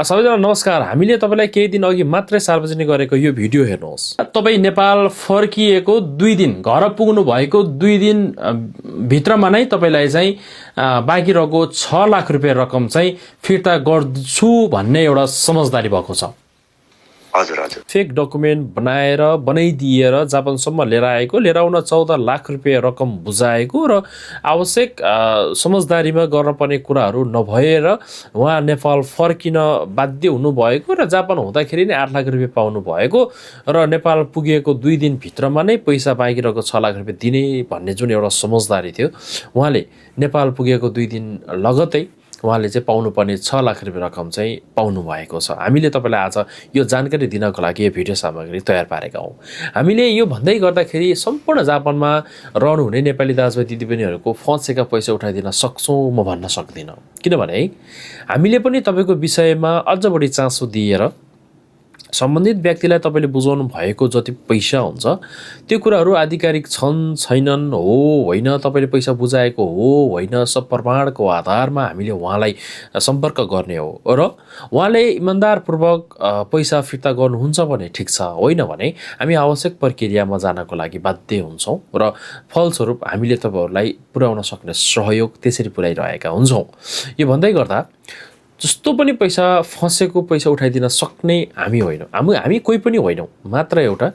सबैजना नमस्कार। हामीले तपाईलाई केही दिन अघि मात्रै सार्वजनिक गरेको यो भिडियो हेर्नुहोस्। तपाई नेपाल फर्किएको 2 दिन, घर पुग्नु भएको 2 दिन भित्रमा नै तपाईलाई चाहिँ बाँकी रहेको 6 लाख रुपैयाँ रकम चाहिँ फिर्ता गर्छु भन्ने एउटा समझदारी भएको छ। हजुर हजुर फेक डकुमेन्ट बनाएर बनाइदिएर जापानसम्म लिएर आएको, लिएर आउन 14 लाख रुपैयाँ रकम बुझाएको र आवश्यक समझदारीमा गर्नुपर्ने कुराहरू नभएर उहाँ नेपाल फर्किन बाध्य हुनुभएको र जापान हुँदाखेरि नै 8 लाख रुपैयाँ पाउनु भएको र नेपाल पुगेको 2 दिन भित्रमा नै पैसा बाँकी रहेको 6 लाख रुपैयाँ दिने भन्ने जुन एउटा समझदारी थियो, उहाँले नेपाल पुगेको 2 दिन लगतै उहाँले चाहिँ पाउनुपर्ने 6 लाख रुपैयाँ रकम चाहिँ पाउनु भएको छ। हामीले तपाईलाई आज यो जानकारी दिनको लागि यो भिडियो सामग्री तयार पारेका हौँ। हामीले यो भन्दै गर्दाखेरि सम्पूर्ण जापानमा रहनुहुने नेपाली दाजुभाइ दिदीबहिनीहरूको फँसेका पैसा उठाइदिन सक्छौँ म भन्न सक्दिनँ, किनभने हामीले पनि तपाईँको विषयमा अझ बढी चासो दिएर सम्बन्धित व्यक्तिलाई तपाईँले बुझाउनु भएको जति पैसा हुन्छ त्यो कुराहरू आधिकारिक छन् छैनन्, हो होइन, तपाईँले पैसा बुझाएको हो होइन, सब प्रमाणको आधारमा हामीले उहाँलाई सम्पर्क गर्ने हो र उहाँले इमान्दारपूर्वक पैसा फिर्ता गर्नुहुन्छ भने ठिक छ, होइन भने हामी आवश्यक प्रक्रियामा जानको लागि बाध्य हुन्छौँ र फलस्वरूप हामीले तपाईँहरूलाई पुर्याउन सक्ने सहयोग त्यसरी पुर्याइरहेका हुन्छौँ। यो भन्दै गर्दा जस्तो पनि पैसा फँसेको पैसा उठाइदिन सक्ने हामी होइनौँ, हामी कोही पनि होइनौँ, मात्र एउटा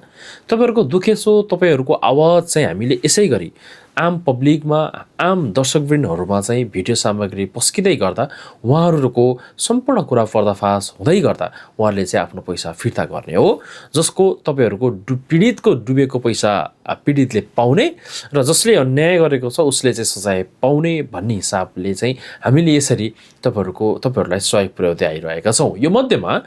तपाईँहरूको दुखेसो तपाईँहरूको आवाज चाहिँ हामीले यसै गरी आम पब्लिकमा, आम दर्शकवृन्दहरूमा चाहिँ भिडियो सामग्री पस्किँदै गर्दा उहाँहरूको सम्पूर्ण कुरा पर्दाफास हुँदै गर्दा उहाँहरूले चाहिँ आफ्नो पैसा फिर्ता गर्ने हो, जसको तपाईँहरूको पीडितको डुबेको पैसा पीडितले पाउने र जसले अन्याय गरेको छ उसले चाहिँ सजाय पाउने भन्ने हिसाबले चाहिँ हामीले यसरी तपाईँहरूलाई सहयोग पुर्याउँदै आइरहेका छौँ। यो मध्येमा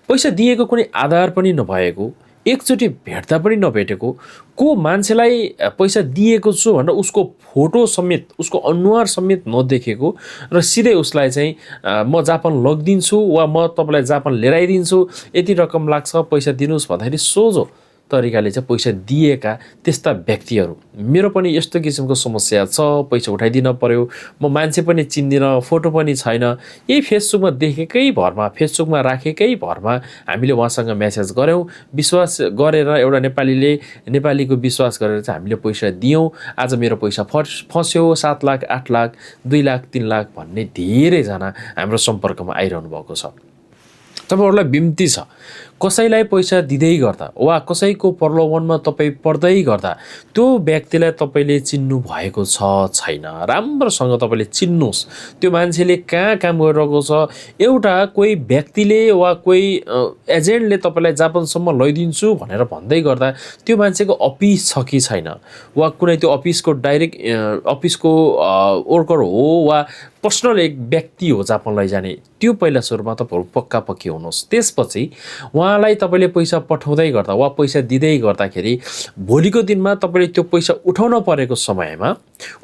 पैसा दिएको कुनै आधार पनि नभएको, एकचोटि भेट्दा पनि नभेटेको को मान्छेलाई पैसा दिएको छु भनेर उसको फोटो समेत, उसको अनुहार समेत नदेखेको र सिधै उसलाई चाहिँ म जापान लगिदिन्छु वा म तपाईँलाई जापान लिएर आइदिन्छु, यति रकम लाग्छ पैसा दिनुहोस् भन्दाखेरि सोझो तरिकाले चाहिँ पैसा दिएका त्यस्ता व्यक्तिहरू, मेरो पनि यस्तो किसिमको समस्या छ, पैसा उठाइदिन पर्यो, म मान्छे पनि चिन्दिनँ, फोटो पनि छैन, यही फेसबुकमा देखेकै भरमा, फेसबुकमा राखेकै भरमा हामीले उहाँसँग म्यासेज गऱ्यौँ, विश्वास गरेर एउटा नेपालीको विश्वास गरेर चाहिँ हामीले पैसा दियौँ। आज मेरो पैसा फस्यो, 7 लाख 8 लाख 2 लाख 3 लाख भन्ने धेरैजना हाम्रो सम्पर्कमा आइरहनु भएको छ। तपाईँहरूलाई बिन्ती छ, कसैलाई पैसा दिँदै गर्दा वा कसैको प्रलोभनमा तपाईँ पर्दै गर्दा त्यो व्यक्तिलाई तपाईँले चिन्नु भएको छ छैन राम्रोसँग तपाईँले चिन्नुहोस्। त्यो मान्छेले कहाँ काम गरिरहेको छ, एउटा कोही व्यक्तिले वा कोही एजेन्टले तपाईँलाई जापानसम्म लैदिन्छु भनेर भन्दै गर्दा त्यो मान्छेको अफिस छ कि छैन, वा कुनै त्यो अफिसको डाइरेक्ट अफिसको वर्कर हो वा पर्सनल एक व्यक्ति हो जापान लैजाने, त्यो पहिला सुरुमा तपाईँहरू पक्का पक्की हुनुहोस्। त्यसपछि उहाँलाई तपाईँले पैसा पठाउँदै गर्दा वा पैसा दिँदै गर्दाखेरि भोलिको दिनमा तपाईँले त्यो पैसा उठाउन परेको समयमा,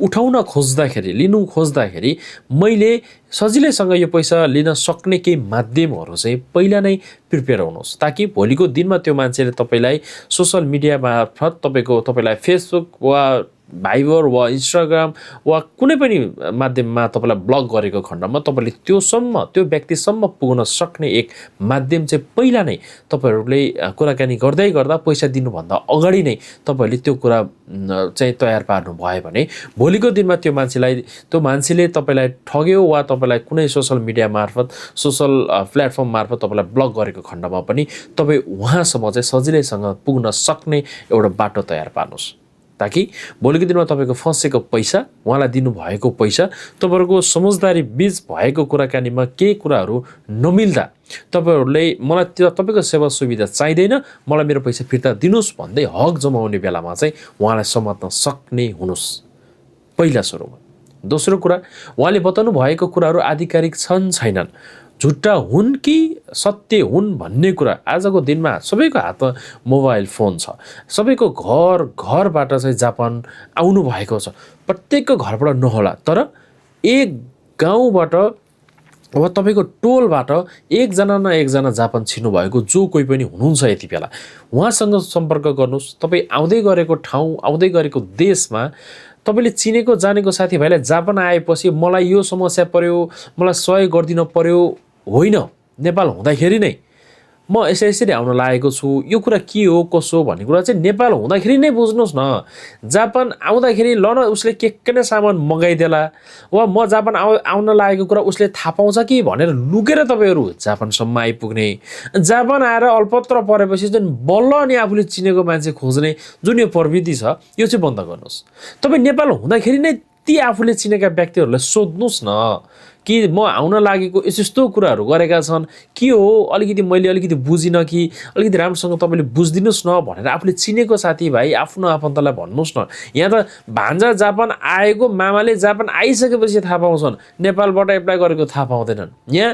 उठाउन खोज्दाखेरि, लिनु खोज्दाखेरि मैले सजिलैसँग यो पैसा लिन सक्ने केही माध्यमहरू चाहिँ पहिला नै प्रिपेयर हुनुहोस्, ताकि भोलिको दिनमा त्यो मान्छेले तपाईँलाई सोसल मिडिया मार्फत तपाईँलाई फेसबुक वा भाइबर वा इन्स्टाग्राम वा कुनै पनि माध्यममा तपाईँलाई ब्लक गरेको खण्डमा तपाईँले त्यो व्यक्तिसम्म पुग्न सक्ने एक माध्यम चाहिँ पहिला नै तपाईँहरूले कुराकानी गर्दै गर्दा पैसा दिनुभन्दा अगाडि नै तपाईँहरूले त्यो कुरा चाहिँ तयार पार्नु भयो भने भोलिको दिनमा त्यो मान्छेले तपाईँलाई ठग्यो वा तपाईँलाई कुनै सोसल मिडिया मार्फत, सोसल प्लेटफर्म मार्फत तपाईँलाई ब्लक गरेको खण्डमा पनि तपाईँ उहाँसम्म चाहिँ सजिलैसँग पुग्न सक्ने एउटा बाटो तयार पार्नुहोस्, ताकि भोलिको दिनमा तपाईँको फँसेको पैसा, उहाँलाई दिनुभएको पैसा, तपाईँहरूको समझदारी बीच भएको कुराकानीमा केही कुराहरू नमिल्दा तपाईँहरूले मलाई तपाईँको सेवा सुविधा चाहिँदैन, मलाई मेरो पैसा फिर्ता दिनुहोस् भन्दै हक जमाउने बेलामा चाहिँ उहाँलाई समात्न सक्ने हुनुहोस् पहिला सुरुमा। दोस्रो कुरा, उहाँले बताउनु भएको कुराहरू आधिकारिक छन् छैनन्, झुट्टा हुन् कि सत्य हुन् भन्ने कुरा आजको दिनमा सबैको हातमा मोबाइल फोन छ, सबैको घरबाट चाहिँ जापान आउनु भएको छ, प्रत्येकको घरबाट नहोला तर एक गाउँबाट वा तपाईँको टोलबाट एकजना न एकजना जापान छिर्नु भएको जो कोही पनि हुनुहुन्छ यति बेला उहाँसँग सम्पर्क गर्नुहोस्। तपाईँ आउँदै गरेको ठाउँ, आउँदै गरेको देशमा तपाईँले चिनेको जानेको साथीभाइलाई जापान आएपछि मलाई यो समस्या पर्यो, मलाई सहयोग गरिदिन पर्यो होइन, नेपाल हुँदाखेरि नै म यसरी आउन लागेको छु, यो कुरा के हो कसो भन्ने कुरा चाहिँ नेपाल हुँदाखेरि नै बुझ्नुहोस् न। जापान आउँदाखेरि ल न उसले के नै सामान मगाइदेला, वा म जापान आउन लागेको कुरा उसले थाहा पाउँछ कि भनेर लुकेर तपाईँहरू जापानसम्म आइपुग्ने, जापान आएर अल्पत्र परेपछि जुन बल्ल अनि आफूले चिनेको मान्छे खोज्ने जुन यो प्रवृत्ति छ, यो चाहिँ बन्द गर्नुहोस्। तपाईँ नेपाल हुँदाखेरि नै ती आफूले चिनेका व्यक्तिहरूलाई सोध्नुहोस् न कि म आउन लागेको यस्तो कुराहरू गरेका छन्, के हो अलिकति मैले अलिकति बुझिनँ कि अलिकति राम्रोसँग तपाईँले बुझिदिनुहोस् न भनेर आफूले चिनेको साथीभाइ आफ्नो आफन्तलाई भन्नुहोस् न। यहाँ त भान्जा जापान आएको मामाले जापान आइसकेपछि थाहा पाउँछन्, नेपालबाट एप्लाई गरेको थाहा पाउँदैनन्। यहाँ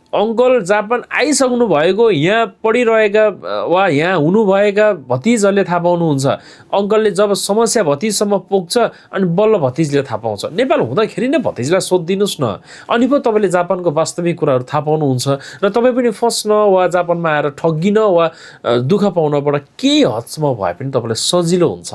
अङ्कल जापान आइसक्नु भएको यहाँ पढिरहेका वा यहाँ हुनुभएका भतिजहरूले थाहा पाउनुहुन्छ। अङ्कलले जब समस्या भतिजसम्म पुग्छ अनि बल्ल भतिजले थाहा पाउँछ। नेपाल हुँदाखेरि नै भतिजलाई सोधिदिनुहोस् न, अनि पो तपाईँले जापानको वास्तविक कुराहरू थाहा पाउनुहुन्छ र तपाईँ पनि फस्न वा जापानमा आएर ठगिन वा दुःख पाउनबाट केही हदसम्म भए पनि तपाईँलाई सजिलो हुन्छ।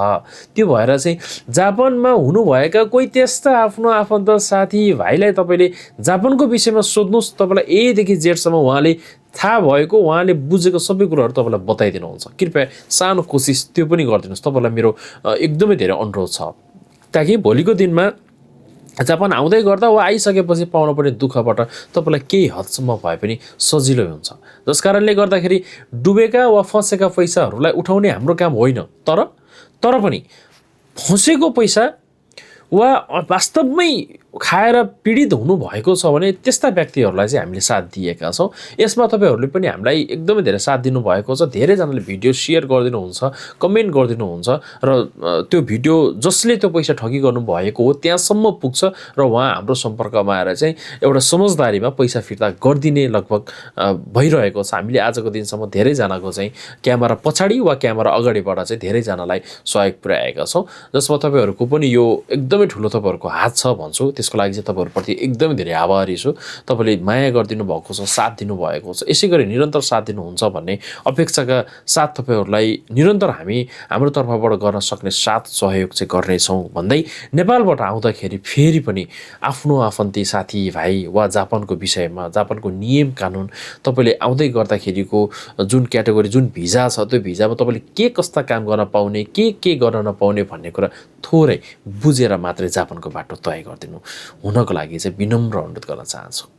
त्यो भएर चाहिँ जापानमा हुनुभएका कोही त्यस्ता आफ्नो आफन्त साथीभाइलाई तपाईँले जापानको विषयमा सोध्नुहोस्। तपाईँलाई एदेखि जेडसम्म उहाँले थाहा भएको, उहाँले बुझेको सबै कुराहरू तपाईँलाई बताइदिनुहुन्छ। कृपया सानो कोसिस त्यो पनि गरिदिनुहोस्, तपाईँलाई मेरो एकदमै धेरै अनुरोध छ, ताकि भोलिको दिनमा जापान आउँदै गर्दा वा आइसकेपछि पाउन पर्ने दुःखबाट तपाईँलाई केही हदसम्म भए पनि सजिलो हुन्छ। जस कारणले गर्दाखेरि डुबेका वा फँसेका पैसाहरूलाई उठाउने हाम्रो काम होइन, तर पनि फँसेको पैसा वा वास्तवमै खाएर पीडित हुनुभएको छ भने त्यस्ता व्यक्तिहरूलाई चाहिँ हामीले साथ दिएका छौँ। यसमा तपाईँहरूले पनि हामीलाई एकदमै धेरै साथ दिनुभएको छ। धेरैजनाले भिडियो सेयर गरिदिनुहुन्छ, कमेन्ट गरिदिनुहुन्छ र त्यो भिडियो जसले त्यो पैसा ठगी गर्नुभएको हो त्यहाँसम्म पुग्छ र उहाँ हाम्रो सम्पर्कमा आएर चाहिँ एउटा समझदारीमा पैसा फिर्ता गरिदिने लगभग भइरहेको छ। हामीले आजको दिनसम्म धेरैजनाको चाहिँ क्यामेरा पछाडि वा क्यामेरा अगाडिबाट चाहिँ धेरैजनालाई सहयोग पुर्याएका छौँ, जसमा तपाईँहरूको पनि यो एकदमै ठुलो तपाईँहरूको हात छ भन्छु। त्यसको लागि चाहिँ तपाईँहरूप्रति एकदमै धेरै आभारी छु। तपाईँले माया गरिदिनु भएको छ, साथ दिनुभएको छ, यसै गरी निरन्तर साथ दिनुहुन्छ भन्ने अपेक्षाका साथ तपाईँहरूलाई निरन्तर हामी हाम्रो तर्फबाट गर्न सक्ने साथ सहयोग चाहिँ गर्नेछौँ भन्दै नेपालबाट आउँदाखेरि फेरि पनि आफ्नो आफन्ती साथीभाइ वा जापानको विषयमा, जापानको नियम कानुन, तपाईँले आउँदै गर्दाखेरिको जुन क्याटेगोरी, जुन भिजा छ, त्यो भिजामा तपाईँले के कस्ता काम गर्न पाउने, के गर्न नपाउने भन्ने कुरा थोरै बुझेर मात्रै जापानको बाटो तय गरिदिनु हुनको लागि चाहिँ विनम्र अनुरोध गर्न चाहन्छु।